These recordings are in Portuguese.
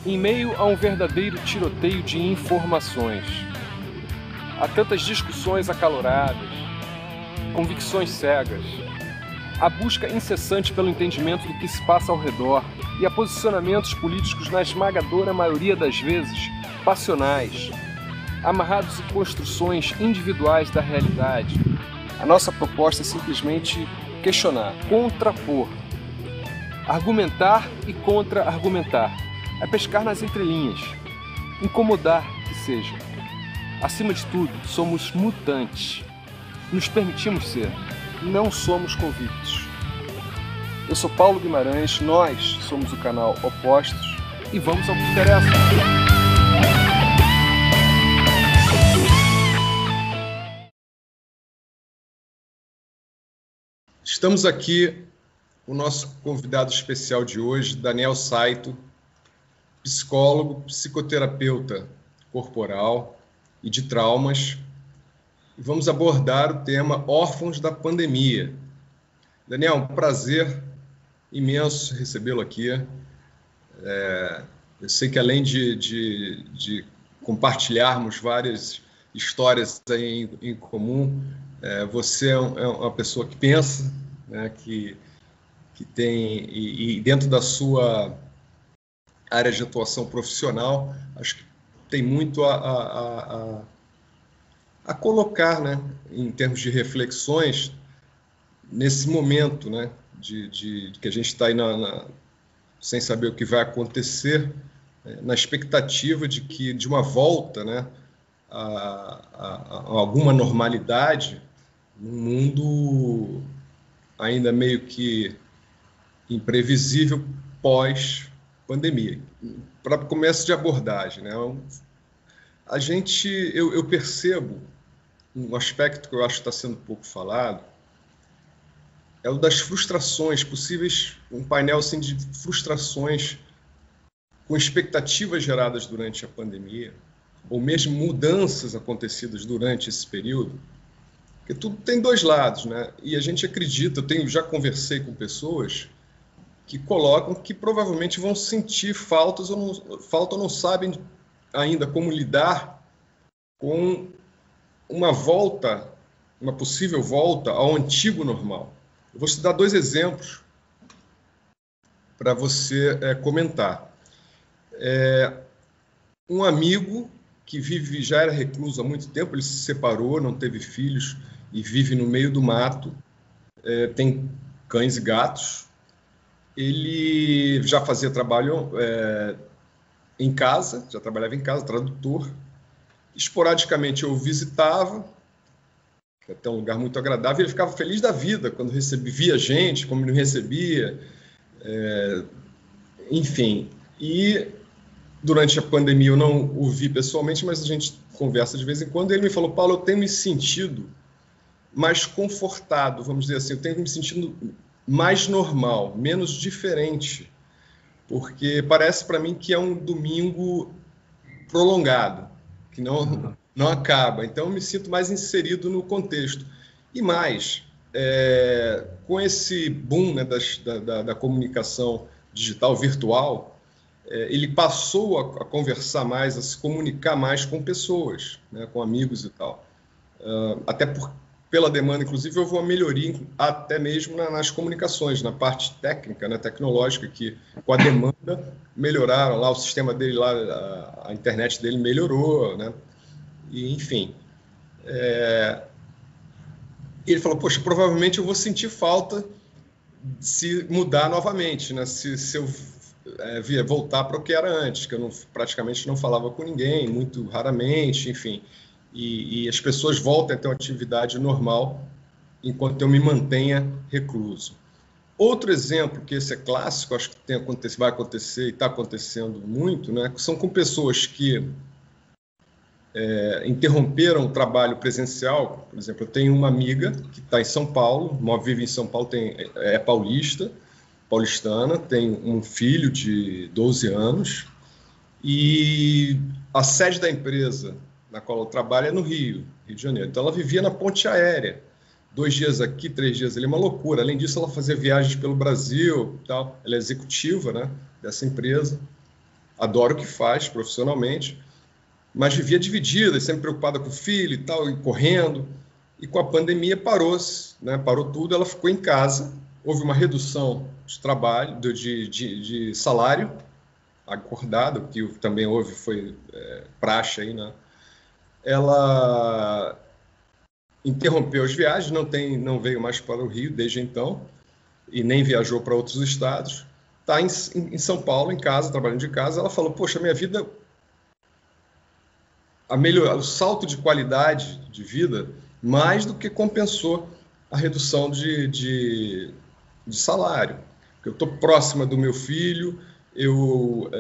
Em meio a um verdadeiro tiroteio de informações, há tantas discussões acaloradas, convicções cegas, a busca incessante pelo entendimento do que se passa ao redor e a posicionamentos políticos, na esmagadora maioria das vezes, passionais, amarrados em construções individuais da realidade. A nossa proposta é simplesmente questionar, contrapor, argumentar e contra-argumentar, é pescar nas entrelinhas, incomodar que seja. Acima de tudo, somos mutantes. Nos permitimos ser, não somos convictos. Eu sou Paulo Guimarães, nós somos o canal Opostos e vamos ao que interessa. Estamos aqui com o nosso convidado especial de hoje, Daniel Saito, psicólogo, psicoterapeuta corporal e de traumas. E vamos abordar o tema órfãos da pandemia. Daniel, um prazer imenso recebê-lo aqui. Eu sei que além de compartilharmos várias histórias aí em comum, você é uma pessoa que pensa, né, que tem, e dentro da sua área de atuação profissional, acho que tem muito a colocar, né, em termos de reflexões, nesse momento, né, de que a gente está aí sem saber o que vai acontecer, na expectativa de uma volta, né, a alguma normalidade, num mundo ainda meio que imprevisível pós-pandemia. Para começo de abordagem, né, eu percebo um aspecto que eu acho que está sendo pouco falado, é o das frustrações possíveis, um painel assim, de frustrações com expectativas geradas durante a pandemia, ou mesmo mudanças acontecidas durante esse período, porque tudo tem dois lados, né? E a gente acredita, já conversei com pessoas que colocam que provavelmente vão sentir falta ou não sabem ainda como lidar com uma possível volta ao antigo normal. Eu vou te dar dois exemplos para você comentar. Um amigo que já era recluso há muito tempo, ele se separou, não teve filhos e vive no meio do mato, tem cães e gatos. Ele já fazia trabalho em casa, já trabalhava em casa, tradutor. Esporadicamente eu o visitava, que é até um lugar muito agradável, e ele ficava feliz da vida quando via gente, como ele recebia, enfim. E durante a pandemia eu não o vi pessoalmente, mas a gente conversa de vez em quando, e ele me falou: Paulo, eu tenho me sentido mais confortado, vamos dizer assim, eu tenho me sentido mais normal, menos diferente, porque parece para mim que é um domingo prolongado, que não acaba. Então, eu me sinto mais inserido no contexto. E mais, com esse boom, né, da comunicação digital, virtual, ele passou a conversar mais, a se comunicar mais com pessoas, né, com amigos e tal. Até pela demanda, inclusive, houve uma melhoria até mesmo nas comunicações, na parte técnica, né, tecnológica, que com a demanda melhoraram lá, o sistema dele lá, a internet dele melhorou, né? E, enfim. E ele falou: poxa, provavelmente eu vou sentir falta se mudar novamente, né? Se eu voltar para o que era antes, que eu praticamente não falava com ninguém, muito raramente, enfim. E as pessoas voltem a ter uma atividade normal enquanto eu me mantenha recluso. Outro exemplo, que esse é clássico, acho que vai acontecer e está acontecendo muito, né, são com pessoas que interromperam o trabalho presencial. Por exemplo, eu tenho uma amiga que está em São Paulo, vive em São Paulo, é paulistana, tem um filho de 12 anos, e a sede da empresa na qual ela trabalha é no Rio de Janeiro. Então, ela vivia na ponte aérea, 2 dias aqui, 3 dias ali, uma loucura. Além disso, ela fazia viagens pelo Brasil, tal. Ela é executiva, né, dessa empresa. adora o que faz profissionalmente, mas vivia dividida, sempre preocupada com o filho e tal, e correndo. E com a pandemia parou-se, né? Parou tudo, ela ficou em casa, houve uma redução de trabalho, de salário acordado, que também houve, foi praxe aí, né? Ela interrompeu as viagens, não veio mais para o Rio desde então, e nem viajou para outros estados. Está em São Paulo, em casa, trabalhando de casa. Ela falou, poxa, minha vida, o salto de qualidade de vida mais do que compensou a redução de salário. Eu estou próxima do meu filho, eu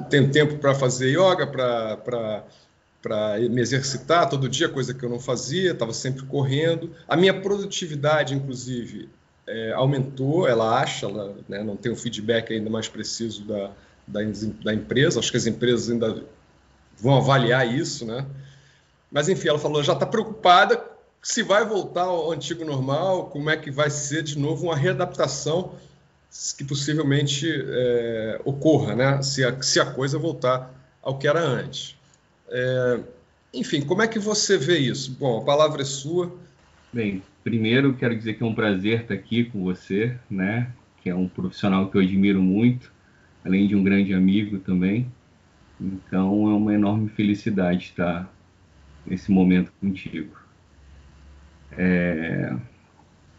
tenho tempo para fazer yoga, para me exercitar todo dia, coisa que eu não fazia, estava sempre correndo. A minha produtividade, inclusive, aumentou, ela acha, né, não tem um feedback ainda mais preciso da empresa, acho que as empresas ainda vão avaliar isso, né? Mas, enfim, ela falou, já está preocupada se vai voltar ao antigo normal, como é que vai ser de novo uma readaptação que possivelmente ocorra, né? Se a coisa voltar ao que era antes. Enfim, como é que você vê isso? Bom, a palavra é sua. Bem, primeiro quero dizer que é um prazer estar aqui com você, né? Que é um profissional que eu admiro muito, além de um grande amigo também. Então é uma enorme felicidade estar nesse momento contigo.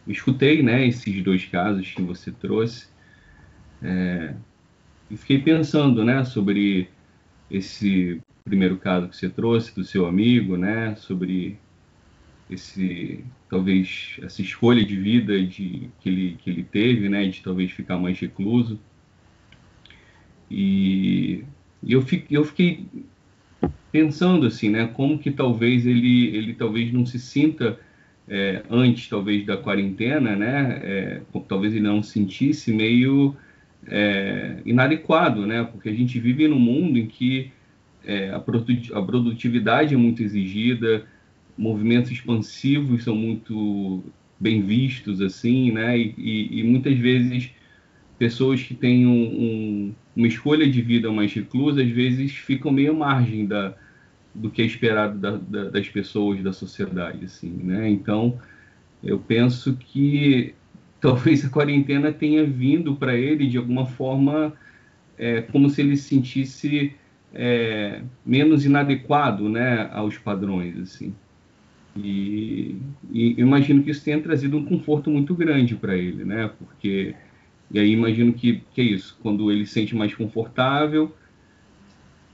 Escutei, né, esses 2 casos que você trouxe e fiquei pensando, né, sobre esse primeiro caso que você trouxe do seu amigo, né, sobre talvez essa escolha de vida que ele teve, né, de talvez ficar mais recluso. E eu fiquei pensando assim, né, como que talvez ele talvez não se sinta antes talvez da quarentena, né, talvez ele não se sentisse meio inadequado, né, porque a gente vive num mundo em que a produtividade é muito exigida, movimentos expansivos são muito bem vistos, assim, né, e muitas vezes pessoas que têm uma escolha de vida mais reclusa, às vezes ficam meio à margem do que é esperado das pessoas, da sociedade, assim, né? Então, eu penso que talvez a quarentena tenha vindo para ele, de alguma forma, como se ele se sentisse menos inadequado, né, aos padrões, assim. E imagino que isso tenha trazido um conforto muito grande para ele, né? Porque... E aí imagino que é isso, quando ele se sente mais confortável,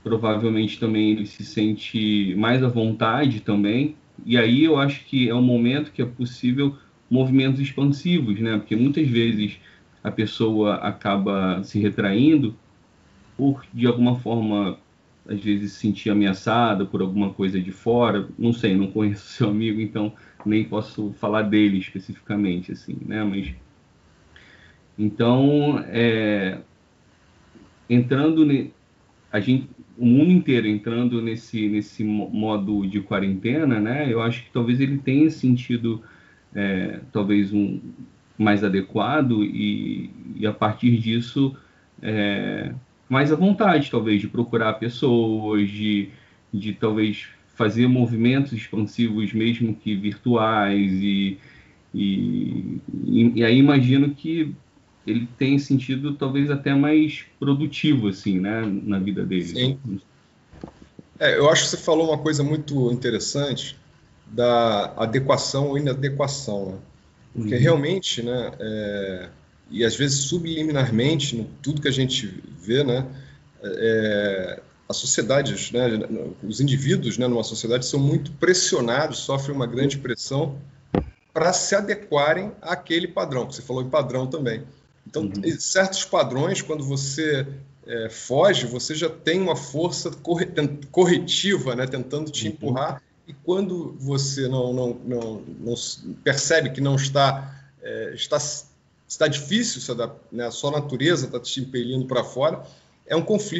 provavelmente também ele se sente mais à vontade também, e aí eu acho que é um momento que é possível movimentos expansivos, né? Porque muitas vezes a pessoa acaba se retraindo por, de alguma forma, às vezes se sentir ameaçada por alguma coisa de fora, não sei, não conheço seu amigo, então nem posso falar dele especificamente, assim, né? Mas... Então, o mundo inteiro entrando nesse modo de quarentena, né? Eu acho que talvez ele tenha sentido talvez mais adequado e a partir disso mais à vontade, talvez, de procurar pessoas, de talvez fazer movimentos expansivos, mesmo que virtuais, e aí imagino que ele tem sentido talvez até mais produtivo, assim, né, na vida dele. Sim. Eu acho que você falou uma coisa muito interessante da adequação ou inadequação, né? Porque realmente, né, e às vezes subliminarmente, tudo que a gente vê, né, as sociedades, né, os indivíduos, né, numa sociedade são muito pressionados, sofrem uma grande pressão para se adequarem àquele padrão, que você falou em padrão também. Então, certos padrões, quando você foge, você já tem uma força corretiva, né, tentando te empurrar, e quando você não percebe que não está difícil, né, a sua natureza está te impelindo para fora,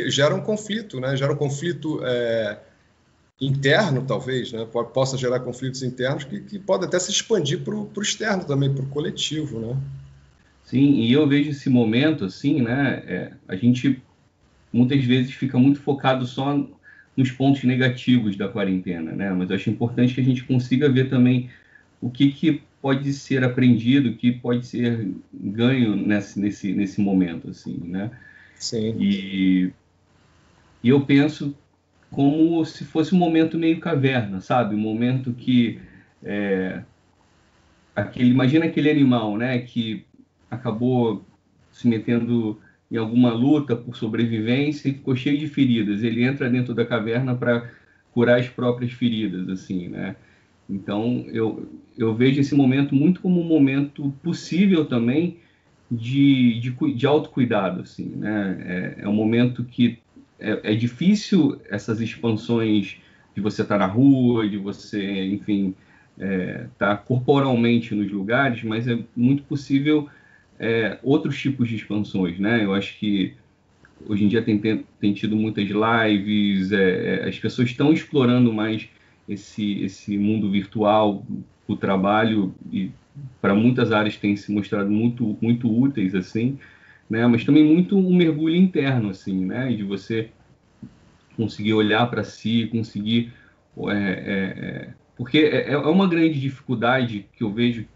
gera um conflito, né, gera um conflito interno, talvez, né, possa gerar conflitos internos que podem até se expandir para o externo também, para o coletivo, né? Sim, e eu vejo esse momento assim, né? A gente muitas vezes fica muito focado só nos pontos negativos da quarentena, né? Mas eu acho importante que a gente consiga ver também o que pode ser aprendido, o que pode ser ganho nesse momento, assim, né? Sim. E eu penso como se fosse um momento meio caverna, sabe? Um momento que imagina aquele animal, né, que acabou se metendo em alguma luta por sobrevivência e ficou cheio de feridas. Ele entra dentro da caverna para curar as próprias feridas, assim, né? Então, eu vejo esse momento muito como um momento possível também de autocuidado, assim, né? É um momento que é difícil essas expansões de você estar na rua, de você, enfim, estar corporalmente nos lugares, mas é muito possível outros tipos de expansões, né? Eu acho que hoje em dia tem tido muitas lives, as pessoas estão explorando mais esse mundo virtual, o trabalho, e para muitas áreas tem se mostrado muito, muito úteis, assim, né? Mas também muito um mergulho interno, assim, né? De você conseguir olhar para si, conseguir... porque é uma grande dificuldade que eu vejo,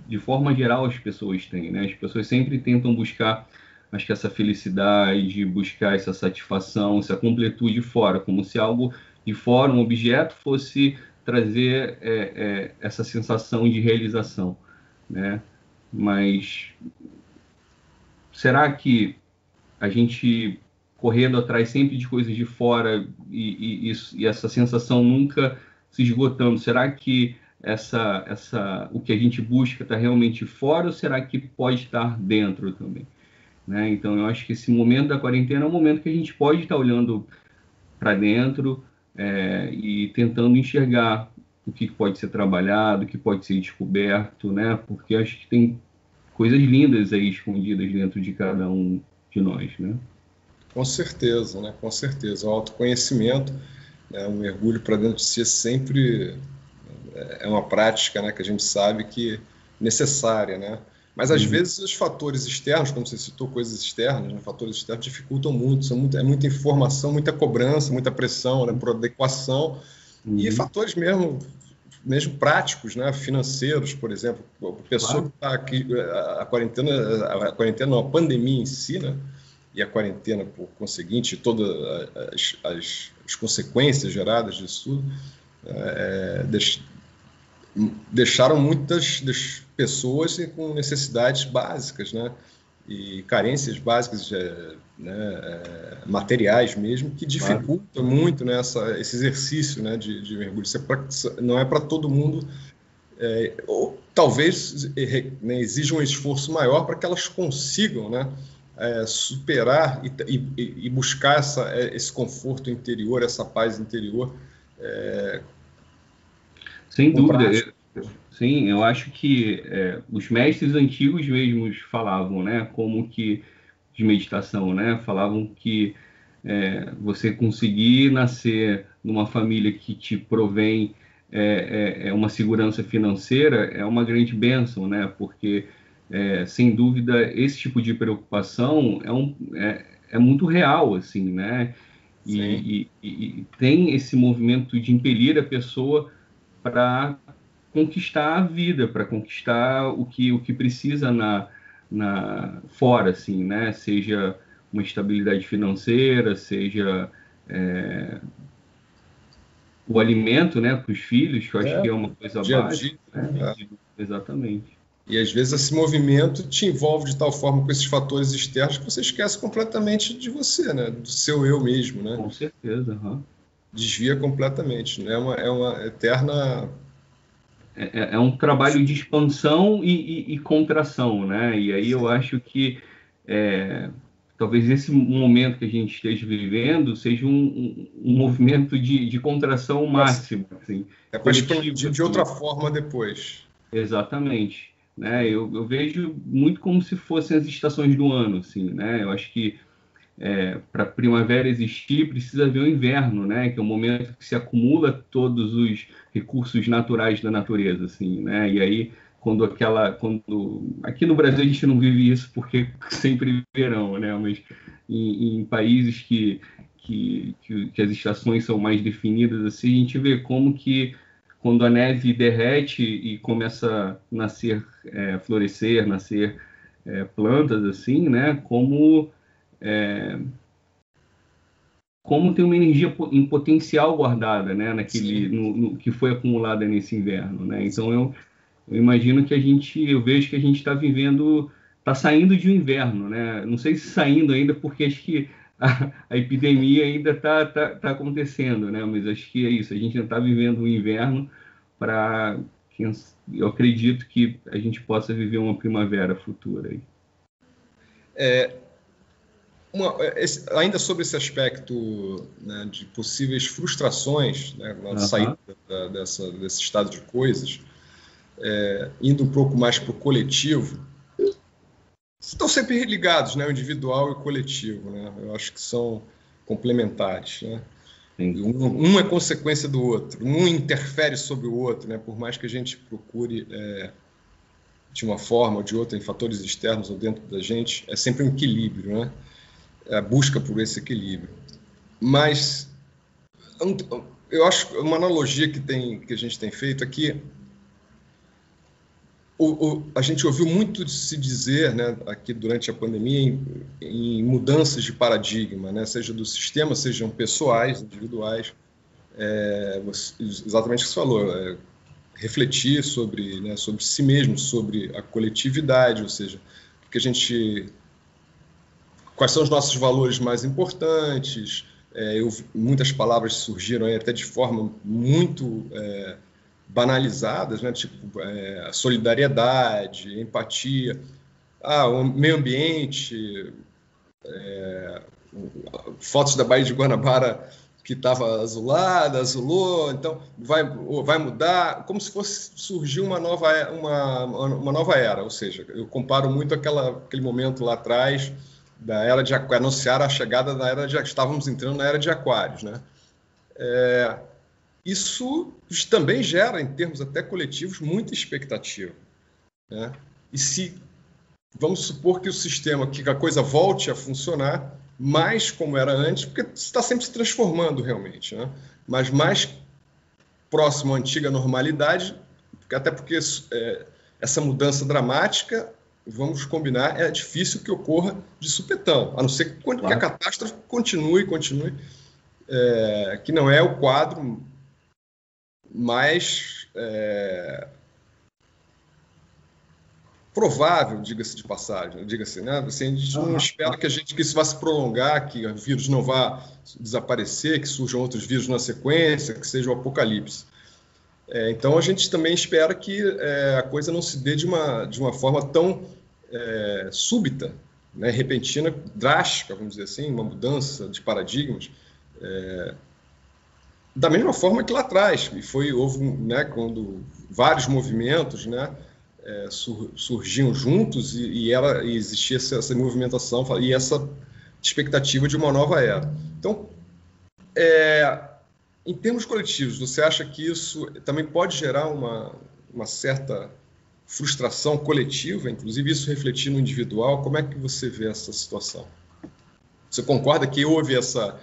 de forma geral, as pessoas têm, né? As pessoas sempre tentam buscar, acho que essa felicidade, buscar essa satisfação, essa completude fora, como se algo de fora, um objeto, fosse trazer essa sensação de realização, né? Mas será que a gente correndo atrás sempre de coisas de fora e essa sensação nunca se esgotando, será que o que a gente busca está realmente fora ou será que pode estar dentro também? Né? Então, eu acho que esse momento da quarentena é um momento que a gente pode estar olhando para dentro e tentando enxergar o que pode ser trabalhado, o que pode ser descoberto, né? Porque acho que tem coisas lindas aí escondidas dentro de cada um de nós, né? Com certeza, né? Com certeza. O autoconhecimento, né? O mergulho para dentro de si sempre é uma prática, né? Que a gente sabe que é necessária, né? Mas às vezes os fatores externos, como você citou, coisas externas, né? Fatores externos dificultam muito, é muita informação, muita cobrança, muita pressão, né? Por adequação e fatores mesmo práticos, né? Financeiros, por exemplo. A pessoa que está aqui, a quarentena não, a pandemia em si, né? E a quarentena, por conseguinte, todas as consequências geradas disso tudo, deixaram muitas pessoas com necessidades básicas, né? E carências básicas, materiais mesmo, que dificultam muito, né, esse exercício, né, de mergulho. Não é para todo mundo, ou talvez, né, exija um esforço maior para que elas consigam, né, superar e buscar esse conforto interior, essa paz interior. Sem dúvida. Sim, eu acho que os mestres antigos mesmos falavam, né, como que de meditação, né, falavam que você conseguir nascer numa família que te provém uma segurança financeira é uma grande bênção, né, porque sem dúvida esse tipo de preocupação é muito real, assim, né, e tem esse movimento de impelir a pessoa para conquistar a vida, para conquistar o que precisa fora, assim, né? Seja uma estabilidade financeira, seja o alimento, né, para os filhos, que eu acho que é uma coisa básica. Né? Exatamente. E às vezes esse movimento te envolve de tal forma com esses fatores externos que você esquece completamente de você, né? Do seu eu mesmo, né? Com certeza. Desvia completamente, né? É uma eterna... É um trabalho de expansão e contração, né? E aí eu acho que talvez esse momento que a gente esteja vivendo seja um movimento de contração máxima. Assim, é para expandir de outra forma depois. Exatamente. Né? Eu vejo muito como se fossem as estações do ano. Assim, né? Eu acho que para a primavera existir, precisa haver o inverno, né? Que é o momento que se acumula todos os recursos naturais da natureza, assim, né? E aí quando aqui no Brasil a gente não vive isso porque sempre verão, né? Mas em países que as estações são mais definidas, assim, a gente vê como que quando a neve derrete e começa a nascer, florescer, nascer plantas, assim, né? Como tem uma energia em potencial guardada, né? No que foi acumulada nesse inverno, né? Então eu imagino que eu vejo que a gente está saindo de um inverno, né? Não sei se saindo ainda, porque acho que a epidemia ainda está acontecendo, né? Mas acho que é isso, a gente já está vivendo um inverno eu acredito que a gente possa viver uma primavera futura aí. Ainda sobre esse aspecto, né, de possíveis frustrações, né, na saída desse estado de coisas, indo um pouco mais para o coletivo, estão sempre ligados, né, o individual e o coletivo, né? Eu acho que são complementares, né? Um é consequência do outro, um interfere sobre o outro, né? Por mais que a gente procure de uma forma ou de outra, em fatores externos ou dentro da gente, é sempre um equilíbrio, né? A busca por esse equilíbrio. Mas eu acho que uma analogia que a gente tem feito aqui, a gente ouviu muito se dizer, né, aqui durante a pandemia em mudanças de paradigma, né, seja do sistema, sejam pessoais, individuais, exatamente o que você falou, refletir sobre si mesmo, sobre a coletividade, ou seja, quais são os nossos valores mais importantes. Muitas palavras surgiram aí até de forma muito banalizadas, né? Tipo solidariedade, empatia, o meio ambiente, fotos da Baía de Guanabara que estava azulou, então vai mudar, como se fosse surgir uma nova era, ou seja, eu comparo muito aquele momento lá atrás da era de Aquário, anunciar a chegada da era de estávamos entrando na era de Aquários, né? Isso também gera, em termos até coletivos, muita expectativa, né? E se vamos supor que o sistema, que a coisa volte a funcionar mais como era antes, porque está sempre se transformando realmente, né? Mas mais próximo à antiga normalidade, até porque essa mudança dramática, vamos combinar, é difícil que ocorra de supetão, a não ser que a catástrofe continue, que não é o quadro mais provável, diga-se de passagem, né? Assim, a gente não espera que isso vá se prolongar, que o vírus não vá desaparecer, que surjam outros vírus na sequência, que seja o apocalipse. Então, a gente também espera que a coisa não se dê de uma forma tão súbita, né, repentina, drástica, vamos dizer assim, uma mudança de paradigmas, da mesma forma que lá atrás, houve, né, quando vários movimentos, né, surgiam juntos e existia essa movimentação e essa expectativa de uma nova era. Então, em termos coletivos, você acha que isso também pode gerar uma certa frustração coletiva, inclusive isso refletir no individual? Como é que você vê essa situação? Você concorda que houve essa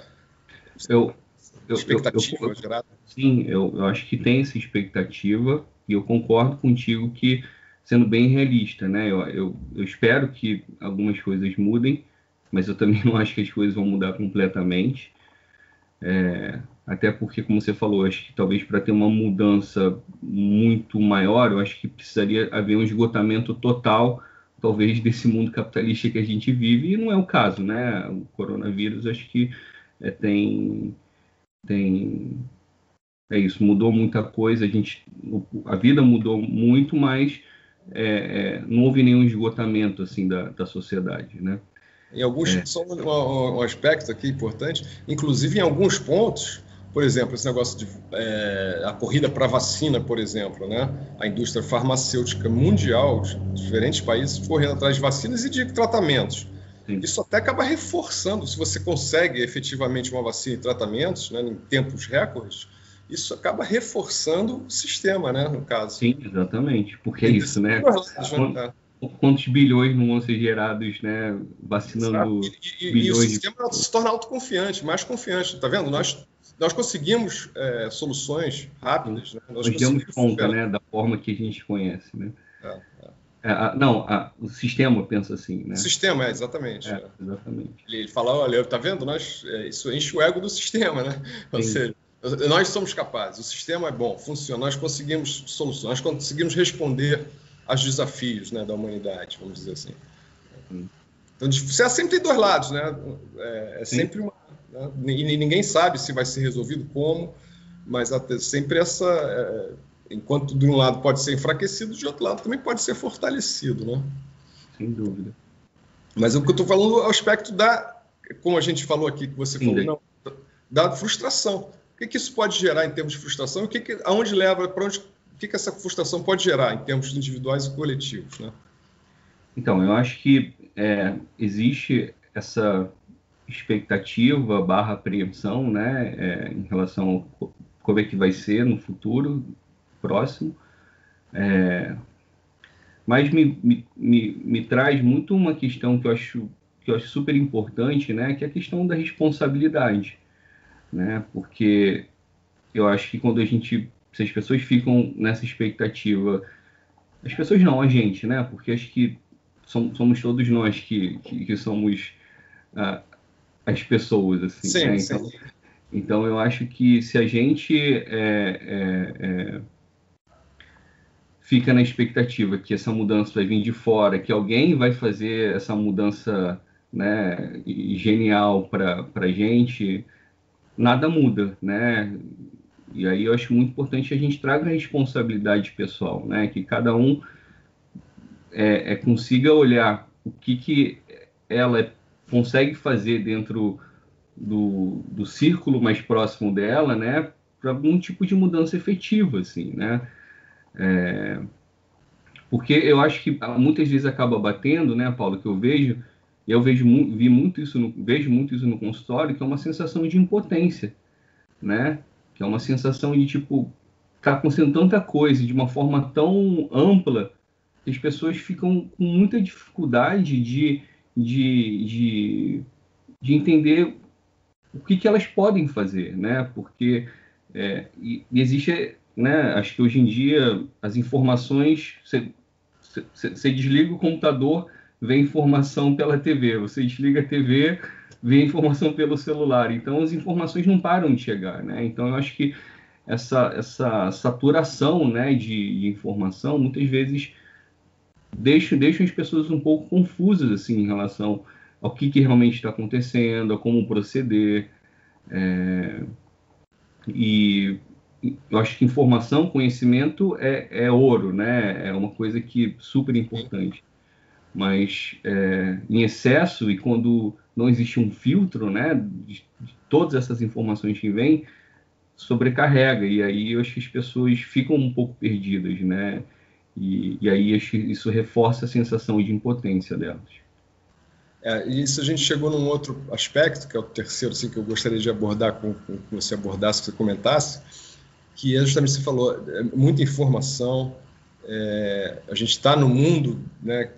expectativa gerada? Sim, eu acho que tem essa expectativa e eu concordo contigo que, sendo bem realista, né? Eu espero que algumas coisas mudem, mas eu também não acho que as coisas vão mudar completamente. Até porque, como você falou, acho que talvez para ter uma mudança muito maior, eu acho que precisaria haver um esgotamento total, talvez, desse mundo capitalista que a gente vive, e não é o caso, né? O coronavírus, acho que é isso, mudou muita coisa, a vida mudou muito, mas não houve nenhum esgotamento assim da sociedade, né? Em alguns, só um aspecto aqui importante, inclusive em alguns pontos, por exemplo, esse negócio de a corrida para a vacina, por exemplo, né? A indústria farmacêutica mundial, de diferentes países, correndo atrás de vacinas e de tratamentos. Sim. Isso até acaba reforçando, se você consegue efetivamente uma vacina e tratamentos, né, em tempos recordes, isso acaba reforçando o sistema, né, no caso. Sim, exatamente, porque é isso, né? Quantos bilhões não vão ser gerados, né, vacinando e o sistema se torna autoconfiante, mais confiante, tá vendo? Nós conseguimos soluções rápidas. Né? Nós demos conta, né, da forma que a gente conhece, né? O sistema pensa assim, né? O sistema, exatamente. Exatamente. Ele fala, olha, tá vendo? Isso enche o ego do sistema, né? Ou seja, nós somos capazes, o sistema é bom, funciona, nós conseguimos soluções, nós conseguimos responder aos desafios, né, da humanidade, vamos dizer assim. Então, você sempre tem dois lados, né? Sempre uma... Né? E ninguém sabe se vai ser resolvido como, mas sempre essa... enquanto de um lado pode ser enfraquecido, de outro lado também pode ser fortalecido, né? Sem dúvida. Mas o que eu estou falando é o aspecto como a gente falou aqui, que você falou, da frustração. O que isso pode gerar em termos de frustração? Aonde leva, para onde... O que essa frustração pode gerar em termos individuais e coletivos, né? Então, eu acho que existe essa expectativa / apreensão, né, em relação a como é que vai ser no futuro próximo, mas me traz muito uma questão que eu acho super importante, né, que é a questão da responsabilidade, né, porque eu acho que se as pessoas ficam nessa expectativa, as pessoas não, a gente, né, porque acho que somos todos nós que somos as pessoas, assim, sim, né? sim. Então eu acho que se a gente fica na expectativa que essa mudança vai vir de fora, que alguém vai fazer essa mudança, né, genial para a gente, nada muda, né? E aí eu acho muito importante que a gente traga a responsabilidade pessoal, né? Que cada um consiga olhar o que ela consegue fazer dentro do círculo mais próximo dela, né? Para algum tipo de mudança efetiva, assim, né? Porque eu acho que muitas vezes acaba batendo, né, Paulo, que vejo muito isso no consultório, que é uma sensação de impotência, né? Que é uma sensação de, tipo, tá acontecendo tanta coisa de uma forma tão ampla que as pessoas ficam com muita dificuldade de entender o que elas podem fazer, né? Porque existe, né? Acho que hoje em dia as informações, você desliga o computador, vem informação pela TV, você desliga a TV, vem informação pelo celular. Então as informações não param de chegar, né? Então eu acho que essa saturação, né, de informação muitas vezes deixam as pessoas um pouco confusas, assim, em relação ao que realmente está acontecendo, a como proceder. E eu acho que informação, conhecimento é ouro, né? É uma coisa que super importante. Mas em excesso, e quando não existe um filtro, né, de todas essas informações que vêm, sobrecarrega. E aí eu acho que as pessoas ficam um pouco perdidas, né? E aí acho que isso reforça a sensação de impotência delas. E isso a gente chegou num outro aspecto, que é o terceiro, assim, que eu gostaria de abordar, com que você abordasse, que você comentasse, que é justamente, você falou, muita informação, a gente está no mundo, né,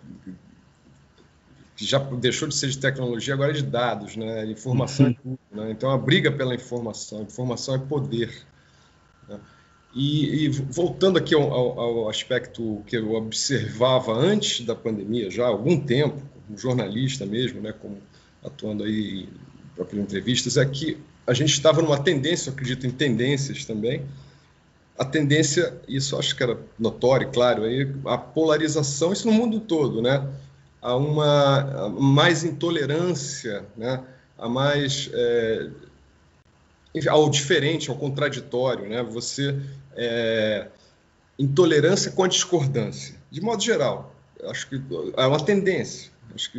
que já deixou de ser de tecnologia, agora é de dados, né, informação é tudo, né, então a briga pela informação é poder, né? E voltando aqui ao aspecto que eu observava antes da pandemia, já há algum tempo, como jornalista mesmo, né, como atuando aí em próprias entrevistas, é que a gente estava numa tendência, eu acredito em tendências também, a tendência, isso acho que era notório, claro, aí, a polarização, isso no mundo todo, né, a mais intolerância, né, a mais... ao diferente, ao contraditório, né? Intolerância com a discordância, de modo geral. Acho que é uma tendência. Acho que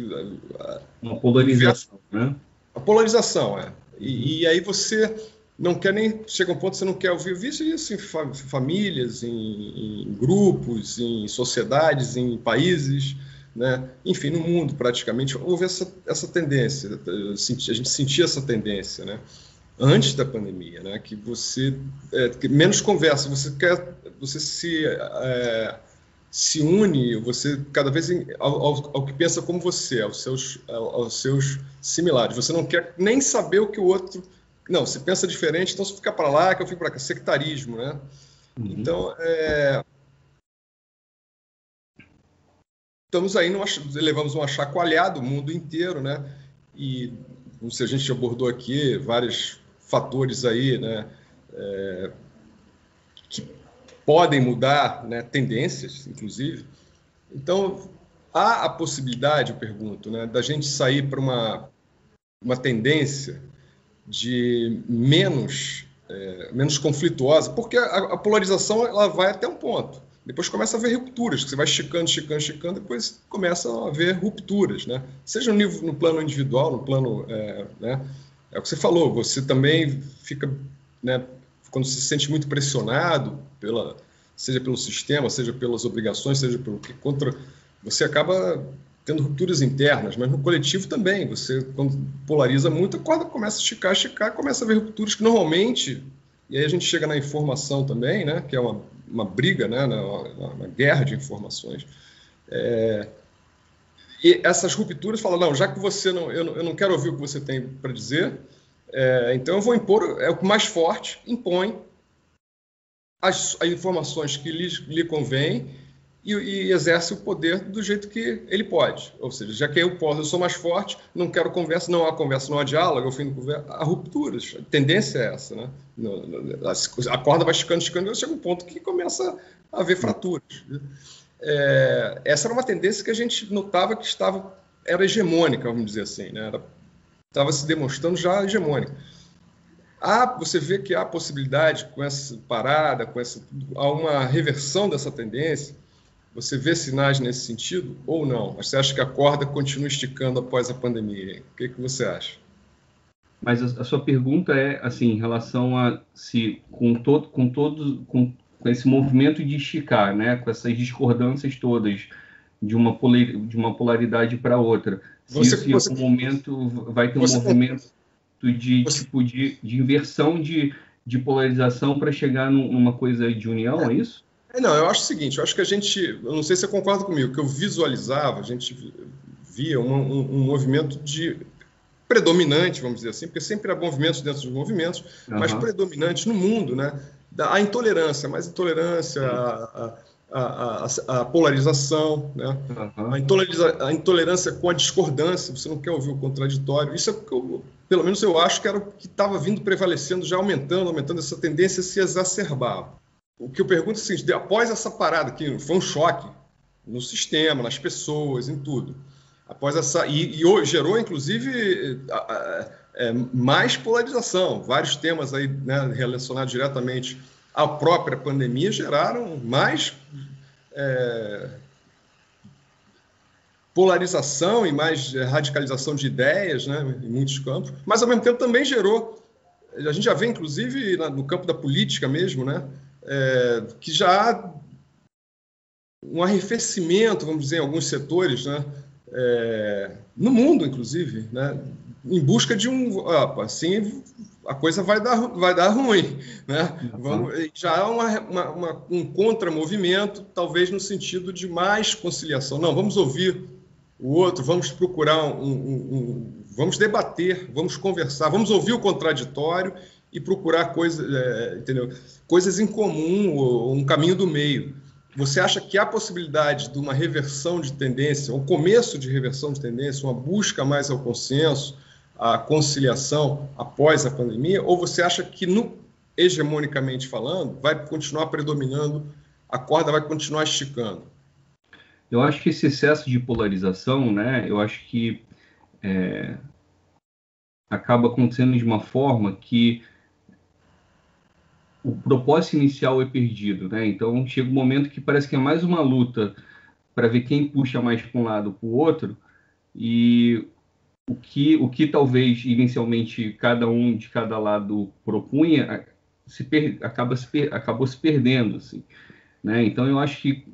uma polarização, né? A polarização, E aí você não quer nem... Chega um ponto que você não quer ouvir isso em famílias, em grupos, em sociedades, em países, né? Enfim, no mundo praticamente houve essa tendência. A gente sentia essa tendência, né? antes da pandemia, né? Que você que menos conversa, você se une, você cada vez ao que pensa como você, aos seus similares. Você não quer nem saber o que o outro... Não, você pensa diferente, então você fica para lá, que eu fico para cá. Sectarismo, né? Uhum. Então, estamos aí, levamos uma chacoalhada o mundo inteiro, né? E, como a gente abordou aqui, vários fatores aí, né? Que podem mudar, né? Tendências, inclusive. Então, há a possibilidade, eu pergunto, né? Da gente sair para uma tendência de menos conflituosa, porque a polarização ela vai até um ponto. Depois começa a haver rupturas, que você vai esticando, depois começa a haver rupturas, né? Seja no plano individual, no plano... né? É o que você falou, você também fica... Né, quando se sente muito pressionado, seja pelo sistema, seja pelas obrigações, seja pelo que contra... Você acaba tendo rupturas internas, mas no coletivo também. Você, quando polariza muito, a corda começa a esticar, começa a haver rupturas que normalmente... E aí a gente chega na informação também, né, que é uma briga, né, uma guerra de informações. E essas rupturas falam, não, já que eu não quero ouvir o que você tem para dizer, então eu vou impor, o mais forte impõe as informações que lhe convém e exerce o poder do jeito que ele pode. Ou seja, já que eu sou mais forte, não quero conversa, não há diálogo, ao fim do conversa, há rupturas. A tendência é essa, né? A corda vai esticando, e chega um ponto que começa a haver fraturas. Essa era uma tendência que a gente notava que era hegemônica, vamos dizer assim, né? Estava se demonstrando já hegemônica. Você vê que há possibilidade, com essa parada, há uma reversão dessa tendência. Você vê sinais nesse sentido ou não? Você acha que a corda continua esticando após a pandemia? O que você acha? Mas a sua pergunta é assim, em relação a se com esse movimento de esticar, né, com essas discordâncias todas de uma polaridade para outra, se em algum momento vai ter um movimento de inversão de polarização para chegar numa coisa de união, é isso? Não, eu acho o seguinte, eu acho que eu não sei se você concorda comigo, que eu visualizava, a gente via um movimento predominante, vamos dizer assim, porque sempre há movimentos dentro dos movimentos, mas predominante no mundo, né? A intolerância, mais intolerância, a polarização, né? A intolerância com a discordância, você não quer ouvir o contraditório, isso é o que pelo menos eu acho que era o que estava vindo prevalecendo, já aumentando, essa tendência se exacerbava. O que eu pergunto é o seguinte, após essa parada, que foi um choque no sistema, nas pessoas, em tudo, após gerou, inclusive, mais polarização. Vários temas aí, né, relacionados diretamente à própria pandemia geraram mais polarização e mais radicalização de ideias, né, em muitos campos, mas, ao mesmo tempo, também gerou... A gente já vê, inclusive, no campo da política mesmo, né, que já há um arrefecimento, vamos dizer, em alguns setores, né, no mundo, inclusive, né, em busca de assim a coisa vai dar ruim, né? Já há um contramovimento, talvez no sentido de mais conciliação. Não, vamos ouvir o outro, vamos procurar vamos debater, vamos conversar, vamos ouvir o contraditório e procurar coisas em comum, um caminho do meio. Você acha que há possibilidade de uma reversão de tendência, um começo de reversão de tendência, uma busca mais ao consenso, à conciliação após a pandemia? Ou você acha que, hegemonicamente falando, vai continuar predominando, a corda vai continuar esticando? Eu acho que esse excesso de polarização, né, eu acho que acaba acontecendo de uma forma que o propósito inicial é perdido, né? Então chega um momento que parece que é mais uma luta para ver quem puxa mais para um lado ou para o outro, e o que talvez inicialmente cada um de cada lado propunha acabou se perdendo, assim, né? Então eu acho que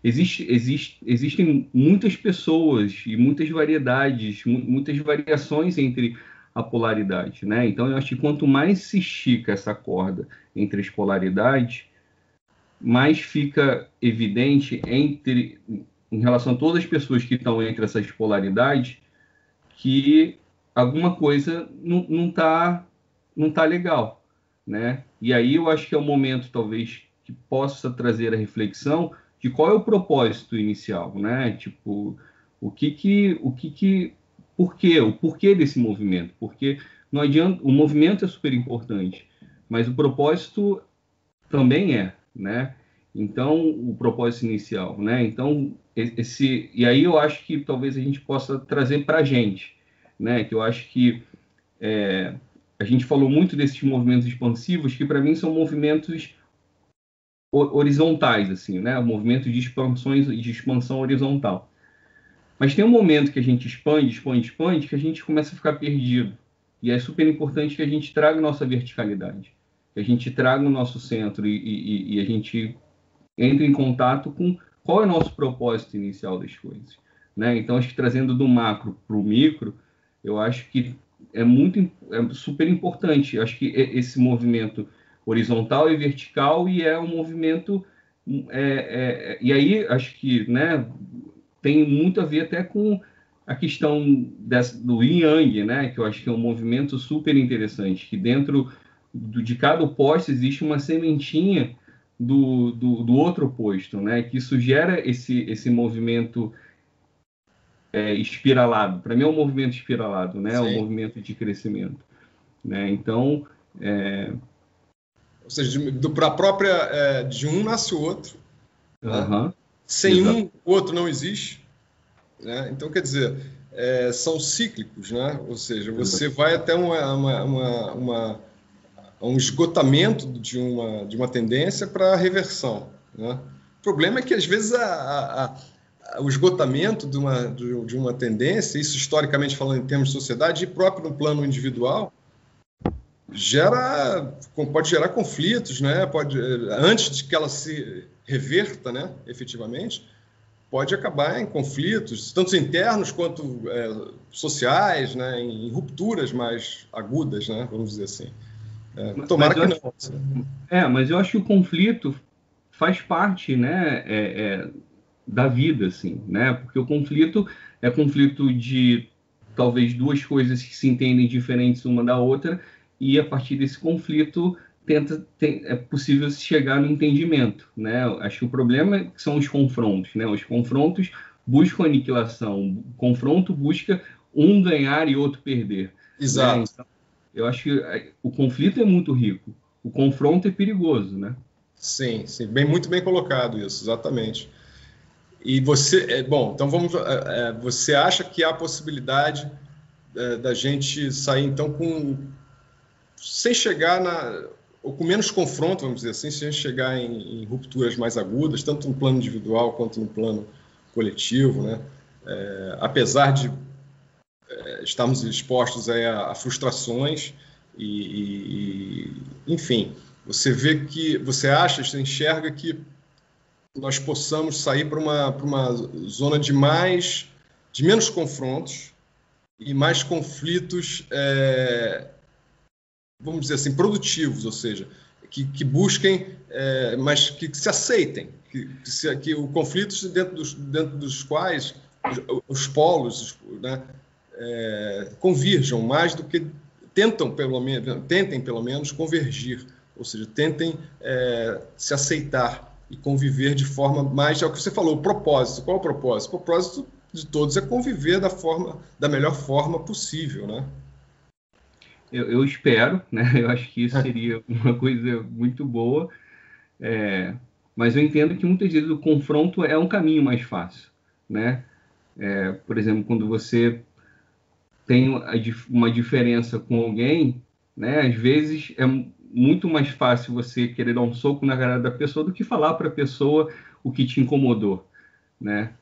existem muitas pessoas e muitas variedades, muitas variações entre a polaridade, né? Então, eu acho que quanto mais se estica essa corda entre as polaridades, mais fica evidente em relação a todas as pessoas que estão entre essas polaridades que alguma coisa não tá legal, né? E aí eu acho que é o momento, talvez, que possa trazer a reflexão de qual é o propósito inicial, né? Tipo, o porquê desse movimento? Porque não adianta, o movimento é super importante, mas o propósito também é, né? Então, o propósito inicial, né? Então, e aí eu acho que talvez a gente possa trazer para a gente, né? Que eu acho que a gente falou muito desses movimentos expansivos, que para mim são movimentos horizontais, assim, né? Movimentos de expansão horizontal. Mas tem um momento que a gente expande, que a gente começa a ficar perdido. E é super importante que a gente traga nossa verticalidade, que a gente traga o nosso centro e a gente entre em contato com qual é o nosso propósito inicial das coisas, né? Então, acho que trazendo do macro para o micro, eu acho que é super importante. Eu acho que esse movimento horizontal e vertical e é um movimento e aí acho que, né, tem muito a ver até com a questão do Yin Yang, né? Que eu acho que é um movimento super interessante, que dentro de cada oposto existe uma sementinha do outro oposto, né? Que isso gera esse movimento espiralado. Para mim é um movimento espiralado, né? É um movimento de crescimento, né? Então, ou seja, para a própria de um nasce o outro, né? Sem exato. um, o outro não existe, né? Então, quer dizer, são cíclicos, né? Ou seja, você vai até um esgotamento de uma tendência para a reversão, né? O problema é que, às vezes, o esgotamento de uma tendência, isso historicamente falando em termos de sociedade, e próprio no plano individual, pode gerar conflitos, né? Antes de que ela se reverta, né, efetivamente, pode acabar em conflitos, tanto internos quanto sociais, né, em rupturas mais agudas, né, vamos dizer assim. Tomara que não. Mas eu acho que o conflito faz parte, né, da vida, assim, né? Porque o conflito é conflito de talvez duas coisas que se entendem diferentes uma da outra, e a partir desse conflito é possível chegar no entendimento, né? Acho que o problema são os confrontos, né? Os confrontos buscam aniquilação, o confronto busca um ganhar e outro perder. Exato. Né? Então, eu acho que o conflito é muito rico, o confronto é perigoso, né? Sim, muito bem colocado isso, exatamente. E você, então você acha que há a possibilidade da gente sair, então, sem chegar ou com menos confronto, vamos dizer assim, sem chegar em rupturas mais agudas, tanto no plano individual quanto no plano coletivo, né? Apesar de estarmos expostos a frustrações enfim, você enxerga que nós possamos sair para uma zona de menos confrontos e mais conflitos, vamos dizer assim, produtivos, ou seja, que busquem, mas que se aceitem, que o conflitos dentro dos quais os polos, né, convirjam mais do que tentem pelo menos convergir, ou seja, tentem se aceitar e conviver de forma mais... É o que você falou, o propósito. Qual é o propósito? O propósito de todos é conviver da melhor forma possível, né? Eu espero, né? Eu acho que isso seria uma coisa muito boa, mas eu entendo que muitas vezes o confronto é um caminho mais fácil, né? Por exemplo, quando você tem uma diferença com alguém, né? Às vezes é muito mais fácil você querer dar um soco na cara da pessoa do que falar para a pessoa o que te incomodou, né?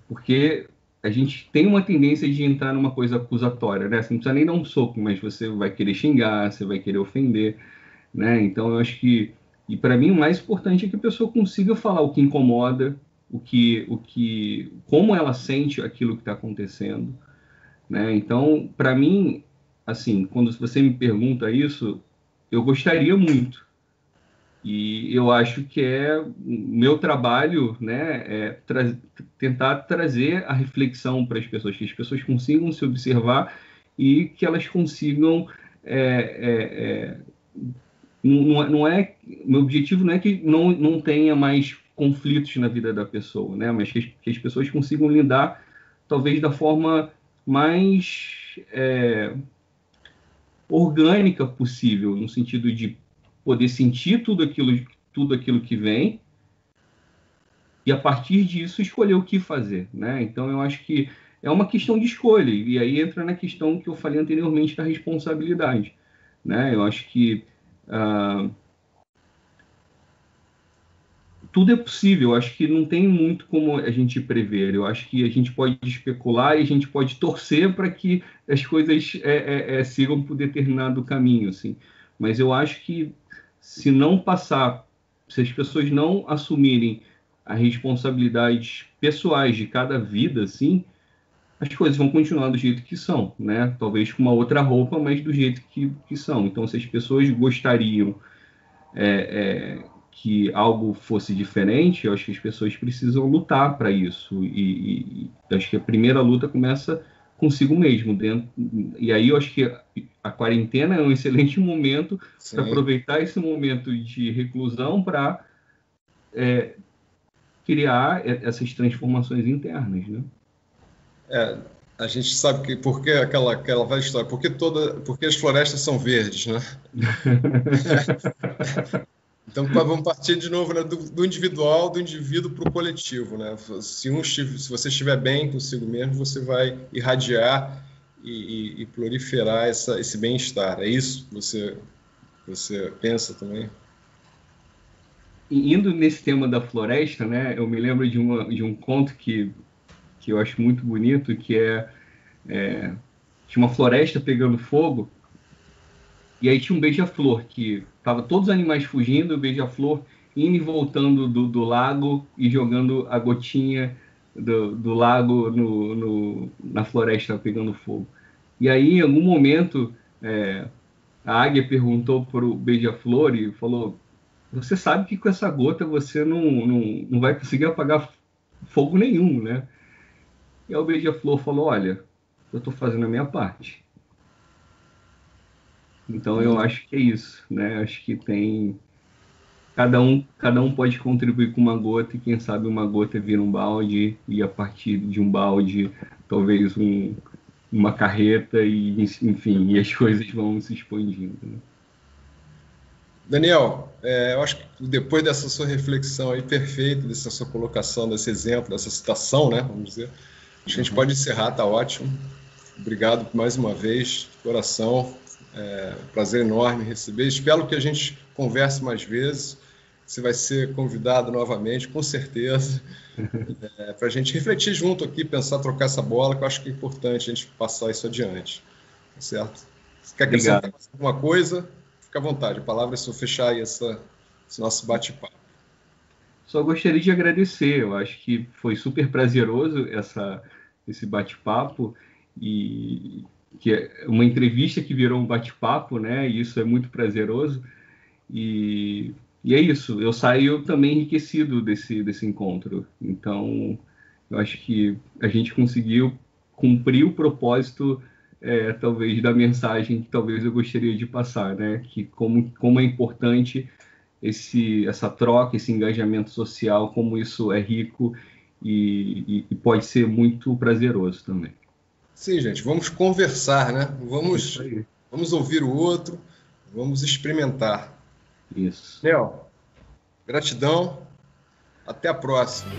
Porque a gente tem uma tendência de entrar numa coisa acusatória, né? Você não precisa nem dar um soco, mas você vai querer xingar, você vai querer ofender, né? Então, eu acho que... E para mim, o mais importante é que a pessoa consiga falar o que incomoda, como ela sente aquilo que está acontecendo, né? Então, para mim, assim, quando você me pergunta isso, eu gostaria muito. E eu acho que é meu trabalho, né, tentar trazer a reflexão para as pessoas, que as pessoas consigam se observar e que elas consigam... meu objetivo não é que não tenha mais conflitos na vida da pessoa, né, mas que as pessoas consigam lidar, talvez, da forma mais orgânica possível, no sentido de poder sentir tudo aquilo que vem e, a partir disso, escolher o que fazer, né? Então, eu acho que é uma questão de escolha, e aí entra na questão que eu falei anteriormente da responsabilidade, né? Eu acho que tudo é possível, eu acho que não tem muito como a gente prever, eu acho que a gente pode especular e a gente pode torcer para que as coisas sigam por determinado caminho, assim. Mas eu acho que se as pessoas não assumirem as responsabilidades pessoais de cada vida, assim, as coisas vão continuar do jeito que são, né? Talvez com uma outra roupa, mas do jeito que são. Então, se as pessoas gostariam que algo fosse diferente, eu acho que as pessoas precisam lutar para isso. E acho que a primeira luta começa consigo mesmo. E aí eu acho que a quarentena é um excelente momento para aproveitar esse momento de reclusão para criar essas transformações internas, né? A gente sabe que porque aquela velha história, porque as florestas são verdes, né? Então vamos partir de novo, né, do individual, do indivíduo para o coletivo, né? Se você estiver bem consigo mesmo, você vai irradiar e proliferar esse bem-estar. É isso que você pensa também? Indo nesse tema da floresta, né? Eu me lembro de um conto que eu acho muito bonito, que tinha uma floresta pegando fogo, e aí tinha um beija-flor, que tava todos os animais fugindo, o beija-flor indo e voltando do lago e jogando a gotinha do lago na floresta pegando fogo. E aí, em algum momento, a águia perguntou para o beija-flor e falou: você sabe que com essa gota você não vai conseguir apagar fogo nenhum, né? E aí o beija-flor falou: olha, eu estou fazendo a minha parte. Então eu acho que é isso, né? Acho que cada um pode contribuir com uma gota, e quem sabe uma gota vira um balde, e a partir de um balde talvez uma carreta, e enfim, e as coisas vão se expandindo, né? Daniel, eu acho que depois dessa sua reflexão aí perfeita, dessa sua colocação, desse exemplo, dessa citação, né, vamos dizer, acho que a gente pode encerrar, tá ótimo. Obrigado mais uma vez, de coração. Prazer enorme receber. Espero que a gente converse mais vezes. Você vai ser convidado novamente, com certeza, para a gente refletir junto aqui, pensar, trocar essa bola, que eu acho que é importante a gente passar isso adiante. Tá certo? Se quer acrescentar alguma coisa, fica à vontade. A palavra é só fechar aí esse nosso bate-papo. Só gostaria de agradecer. Eu acho que foi super prazeroso esse bate-papo, e que é uma entrevista que virou um bate-papo, né? E isso é muito prazeroso. E é isso. Eu saio também enriquecido desse encontro. Então, eu acho que a gente conseguiu cumprir o propósito, talvez, da mensagem que talvez eu gostaria de passar, né? Que como é importante essa troca, esse engajamento social, como isso é rico e pode ser muito prazeroso também. Sim, gente, vamos conversar, né? Vamos ouvir o outro, vamos experimentar. Isso. Léo, gratidão, até a próxima.